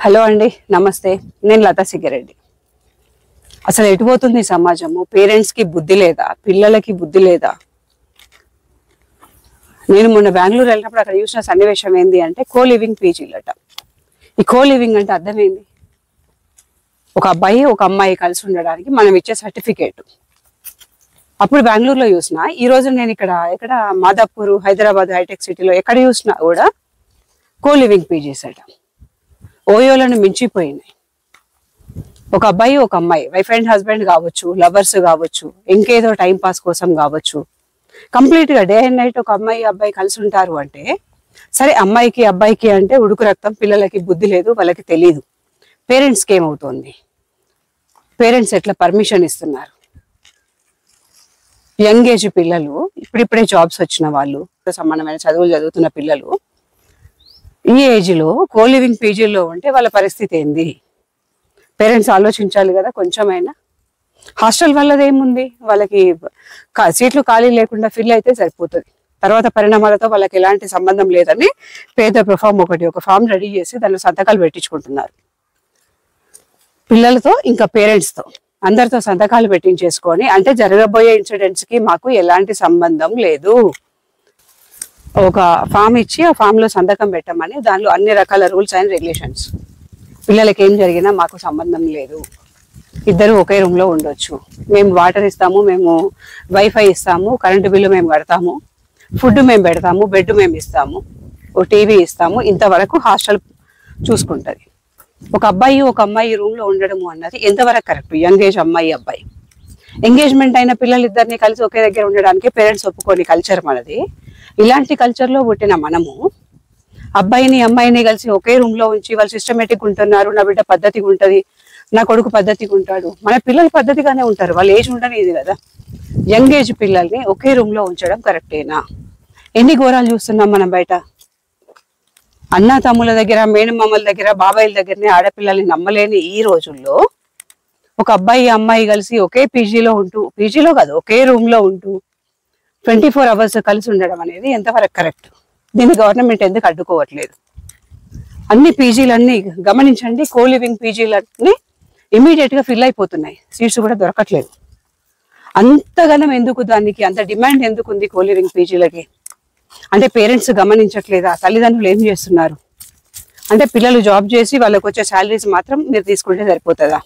Hello అండి, నమస్తే. నేను లతా సిగిరెడ్డి. అసలు ఎటుపోతుంది సమాజము? పేరెంట్స్ కి బుద్ధి లేదా? పిల్లలకి బుద్ధి లేదా? నేను మొన్న బెంగళూరు వెళ్ళినప్పుడు అక్కడ చూసిన సన్నివేశం ఏంది అంటే కో లివింగ్ పీజీలట. ఈ కో లివింగ్ అంటే అర్థం ఏంది? ఒక అబ్బాయి ఒక అమ్మాయి కలిసి ఉండడానికి మనం ఇచ్చే సర్టిఫికేట్. అప్పుడు బెంగళూరులో చూసిన, ఈ రోజు నేను ఇక్కడ మాదాపూర్, హైదరాబాద్, హైటెక్ సిటీలో ఎక్కడ చూసినా కూడా కో లివింగ్ పీజీస్ అట. ఓయోలను మించిపోయినాయి. ఒక అబ్బాయి ఒక అమ్మాయి, వైఫ్ అండ్ హస్బెండ్ కావచ్చు, లవర్స్ కావచ్చు, ఇంకేదో టైం పాస్ కోసం కావచ్చు, కంప్లీట్ గా డే అండ్ నైట్ ఒక అమ్మాయి అబ్బాయి కలిసి ఉంటారు అంటే, సరే అమ్మాయికి అబ్బాయికి అంటే ఉడుకు రక్తం, పిల్లలకి బుద్ధి లేదు, వాళ్ళకి తెలియదు. పేరెంట్స్కి ఏమవుతుంది? పేరెంట్స్ ఎట్లా పర్మిషన్ ఇస్తున్నారు? యంగ్ ఏజ్ పిల్లలు, ఇప్పుడిప్పుడే జాబ్స్ వచ్చిన వాళ్ళు, సమానమైన చదువులు చదువుతున్న పిల్లలు ఈ ఏజ్ లో కో లివింగ్ పీజీల్లో ఉంటే వాళ్ళ పరిస్థితి ఏంది? పేరెంట్స్ ఆలోచించాలి కదా కొంచెమైనా. హాస్టల్ వల్లది ఏముంది? వాళ్ళకి సీట్లు ఖాళీ లేకుండా ఫిల్ అయితే సరిపోతుంది. తర్వాత పరిణామాలతో వాళ్ళకి ఎలాంటి సంబంధం లేదని పేద ఫామ్ ఒక ఫామ్ రెడీ చేసి దానిలో సంతకాలు పెట్టించుకుంటున్నారు. పిల్లలతో ఇంకా పేరెంట్స్తో అందరితో సంతకాలు పెట్టించేసుకొని, అంటే జరగబోయే ఇన్సిడెంట్స్ కి మాకు ఎలాంటి సంబంధం లేదు, ఒక ఫామ్ ఇచ్చి ఆ ఫామ్ లో సంతకం పెట్టమని, దానిలో అన్ని రకాల రూల్స్ అండ్ రెగ్యులేషన్స్. పిల్లలకి ఏం జరిగినా మాకు సంబంధం లేదు, ఇద్దరు ఒకే రూమ్ లో ఉండొచ్చు, మేము వాటర్ ఇస్తాము, మేము వైఫై ఇస్తాము, కరెంటు బిల్లు మేము కడతాము, ఫుడ్ మేము పెడతాము, బెడ్ మేము ఇస్తాము, ఓ టీవీ ఇస్తాము, ఇంతవరకు హాస్టల్ చూసుకుంటది. ఒక అబ్బాయి ఒక అమ్మాయి రూమ్ లో ఉండడము అన్నది ఎంతవరకు కరెక్ట్? యంగ్ ఏజ్ అమ్మాయి అబ్బాయి ఎంగేజ్మెంట్ అయిన పిల్లలు ఇద్దరిని కలిసి ఒకే దగ్గర ఉండడానికి పేరెంట్స్ ఒప్పుకొని కల్చర్ మనది. ఇలాంటి కల్చర్ లో పుట్టిన మనము అబ్బాయిని అమ్మాయిని కలిసి ఒకే రూమ్ లో ఉంచి వాళ్ళు సిస్టమేటిక్ ఉంటున్నారు, నా బిడ్డ పద్ధతిగా ఉంటది, నా కొడుకు పద్ధతిగా ఉంటాడు, మన పిల్లలు పద్ధతిగానే ఉంటారు, వాళ్ళ ఏజ్ ఉండని ఇది కదా. యంగ్ ఏజ్ పిల్లల్ని ఒకే రూమ్ లో ఉంచడం కరెక్టేనా? ఎన్ని ఘోరాలు చూస్తున్నాం మనం బయట. అన్న తమ్ముల దగ్గర, మేనమామల దగ్గర, బాబాయిల దగ్గరనే ఆడపిల్లల్ని నమ్మలేని ఈ రోజుల్లో ఒక అబ్బాయి అమ్మాయి కలిసి ఒకే పీజీలో ఉంటూ, పీజీలో కాదు ఒకే రూమ్ లో ఉంటూ 24 hours కలిసి ఉండడం అనేది ఎంతవరకు కరెక్ట్? దీన్ని గవర్నమెంట్ ఎందుకు అడ్డుకోవట్లేదు? అన్ని పీజీలన్నీ గమనించండి, కో లివింగ్ పీజీలన్నీ ఇమీడియట్ గా ఫిల్ అయిపోతున్నాయి, సీట్స్ కూడా దొరకట్లేదు. అంతగానం ఎందుకు? దానికి అంత డిమాండ్ ఎందుకు ఉంది కో లివింగ్ పీజీలకి? అంటే పేరెంట్స్ గమనించట్లేదా? తల్లిదండ్రులు ఏం చేస్తున్నారు అంటే, పిల్లలు జాబ్ చేసి వాళ్ళకి వచ్చే శాలరీస్ మాత్రం మీరు తీసుకుంటే సరిపోతుందా?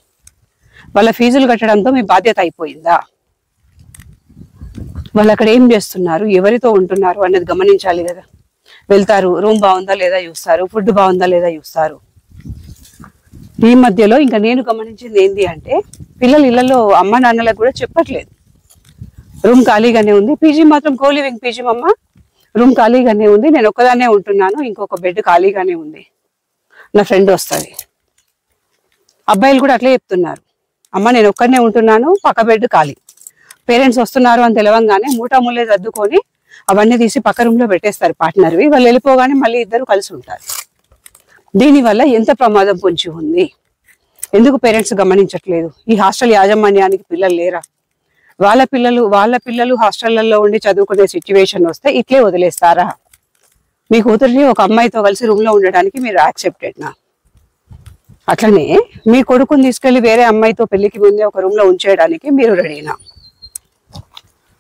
వాళ్ళ ఫీజులు కట్టడంతో మీ బాధ్యత అయిపోయిందా? వాళ్ళు అక్కడ ఏం చేస్తున్నారు, ఎవరితో ఉంటున్నారు అనేది గమనించాలి కదా. వెళ్తారు, రూమ్ బాగుందా లేదా చూస్తారు, ఫుడ్ బాగుందా లేదా చూస్తారు. ఈ మధ్యలో ఇంకా నేను గమనించింది ఏంటి అంటే, పిల్లలు ఇళ్లలో అమ్మ నాన్నలకు కూడా చెప్పట్లేదు, రూమ్ ఖాళీగానే ఉంది, పీజీ మాత్రం కో లివింగ్ పీజీ అమ్మ, రూమ్ ఖాళీగానే ఉంది, నేను ఒక్కదాన్నే ఉంటున్నాను, ఇంకొక బెడ్ ఖాళీగానే ఉంది, నా ఫ్రెండ్ వస్తుంది. అబ్బాయిలు కూడా అట్లే చెప్తున్నారు, అమ్మ నేను ఒక్కడనే ఉంటున్నాను, పక్క బెడ్ ఖాళీ. పేరెంట్స్ వస్తున్నారు అని తెలవంగానే మూటాముల్లే సర్దుకొని అవన్నీ తీసి పక్క రూమ్ లో పెట్టేస్తారు పార్ట్నర్వి. వాళ్ళు వెళ్ళిపోగానే మళ్ళీ ఇద్దరు కలిసి ఉంటారు. దీనివల్ల ఎంత ప్రమాదం పొంచి ఉంది? ఎందుకు పేరెంట్స్ గమనించట్లేదు? ఈ హాస్టల్ యాజమాన్యానికి పిల్లలు లేరా? వాళ్ళ పిల్లలు హాస్టళ్లలో ఉండి చదువుకునే సిచ్యువేషన్ వస్తే ఇట్లే వదిలేస్తారా? మీ కూతురిని ఒక అమ్మాయితో కలిసి రూమ్ లో ఉండడానికి మీరు యాక్సెప్టెడ్నా? అట్లనే మీ కొడుకుని తీసుకెళ్లి వేరే అమ్మాయితో పెళ్లికి ముందే ఒక రూమ్ లో ఉంచేయడానికి మీరు రెడీనా?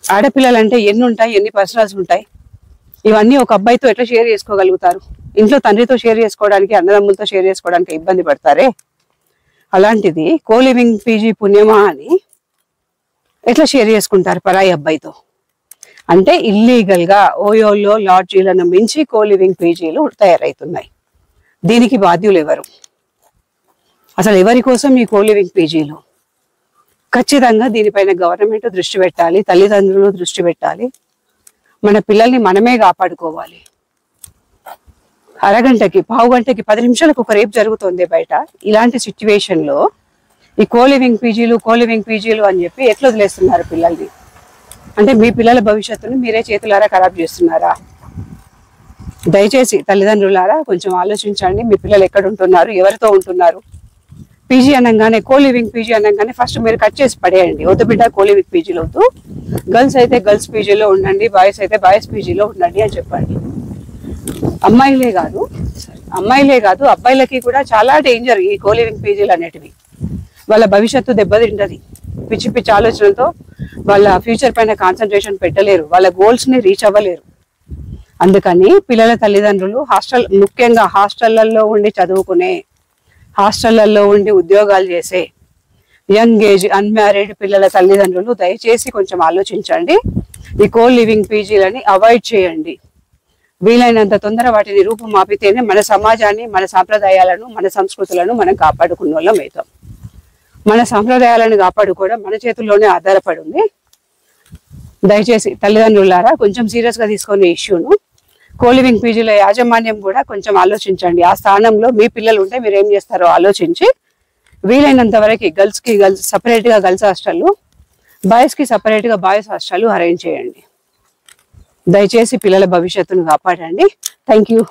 ఆడపిల్లలు అంటే ఎన్ని ఉంటాయి, ఎన్ని పర్సనల్స్ ఉంటాయి, ఇవన్నీ ఒక అబ్బాయితో ఎట్లా షేర్ చేసుకోగలుగుతారు? ఇంట్లో తండ్రితో షేర్ చేసుకోవడానికి, అన్నదమ్ములతో షేర్ చేసుకోవడానికి ఇబ్బంది పడతారే. అలాంటిది కో లివింగ్ పీజీ పుణ్యమా అని ఎట్లా షేర్ చేసుకుంటారు పరాయి అబ్బాయితో? అంటే ఇల్లీగల్ గా ఓయోలో లాడ్జీలను మించి కో లివింగ్ పీజీలు తయారవుతున్నాయి. దీనికి బాధ్యులు ఎవరు? అసలు ఎవరి కోసం ఈ కో లివింగ్ పీజీలు? ఖచ్చితంగా దీనిపైన గవర్నమెంట్ దృష్టి పెట్టాలి, తల్లిదండ్రులు దృష్టి పెట్టాలి. మన పిల్లల్ని మనమే కాపాడుకోవాలి. అరగంటకి, పావు గంటకి, 10 నిమిషాలకు ఒక రేపు జరుగుతుంది బయట. ఇలాంటి సిచ్యువేషన్ లో ఈ కో లివింగ్ పీజీలు అని చెప్పి ఎట్లా వదిలేస్తున్నారు పిల్లల్ని? అంటే మీ పిల్లల భవిష్యత్తును మీరే చేతులారా ఖరాబ్ చేస్తున్నారా? దయచేసి తల్లిదండ్రులారా కొంచెం ఆలోచించండి. మీ పిల్లలు ఎక్కడ ఉంటున్నారు, ఎవరితో ఉంటున్నారు? పీజీ అనగానే, కో లివింగ్ పీజీ అనగానే ఫస్ట్ మీరు కట్ చేసి పడేయండి. వద్దు బిడ్డ కో లివింగ్ పీజీలో వద్దు, గర్ల్స్ అయితే గర్ల్స్ పీజీలో ఉండండి, బాయ్స్ అయితే బాయ్స్ పీజీలో ఉండండి అని చెప్పండి. అమ్మాయిలే కాదు, అమ్మాయిలే కాదు అబ్బాయిలకి కూడా చాలా డేంజర్ ఈ కోలివింగ్ పీజీలు అనేటివి. వాళ్ళ భవిష్యత్తు దెబ్బతింటది. పిచ్చి పిచ్చి ఆలోచనలతో వాళ్ళ ఫ్యూచర్ పైన కాన్సన్ట్రేషన్ పెట్టలేరు, వాళ్ళ గోల్స్ ని రీచ్ అవ్వలేరు. అందుకని పిల్లల తల్లిదండ్రులు ముఖ్యంగా హాస్టళ్లలో ఉండి చదువుకునే, హాస్టళ్లలో ఉండి ఉద్యోగాలు చేసే యంగ్ ఏజ్ అన్మ్యారీడ్ పిల్లల తల్లిదండ్రులు దయచేసి కొంచెం ఆలోచించండి. ఈ కో లివింగ్ పీజీలని అవాయిడ్ చేయండి. వీలైనంత తొందర వాటిని రూపుమాపితేనే మన సమాజాన్ని, మన సాంప్రదాయాలను, మన సంస్కృతులను మనం కాపాడుకున్న వాళ్ళం అవుతాం. మన సాంప్రదాయాలను కాపాడుకోవడం మన చేతుల్లోనే ఆధారపడి ఉంది. దయచేసి తల్లిదండ్రులారా కొంచెం సీరియస్ గా తీసుకునే ఇష్యూను. కోలివింగ్ పీజీల యాజమాన్యం కూడా కొంచెం ఆలోచించండి. ఆ స్థానంలో మీ పిల్లలు ఉంటే మీరు ఏం చేస్తారో ఆలోచించి వీలైనంత వరకు గర్ల్స్ కి సపరేట్ గా గర్ల్స్ హాస్టల్, బాయ్స్ కి సపరేట్ గా బాయ్స్ హాస్టల్ అరేంజ్ చేయండి. దయచేసి పిల్లల భవిష్యత్తును కాపాడండి. Thank you.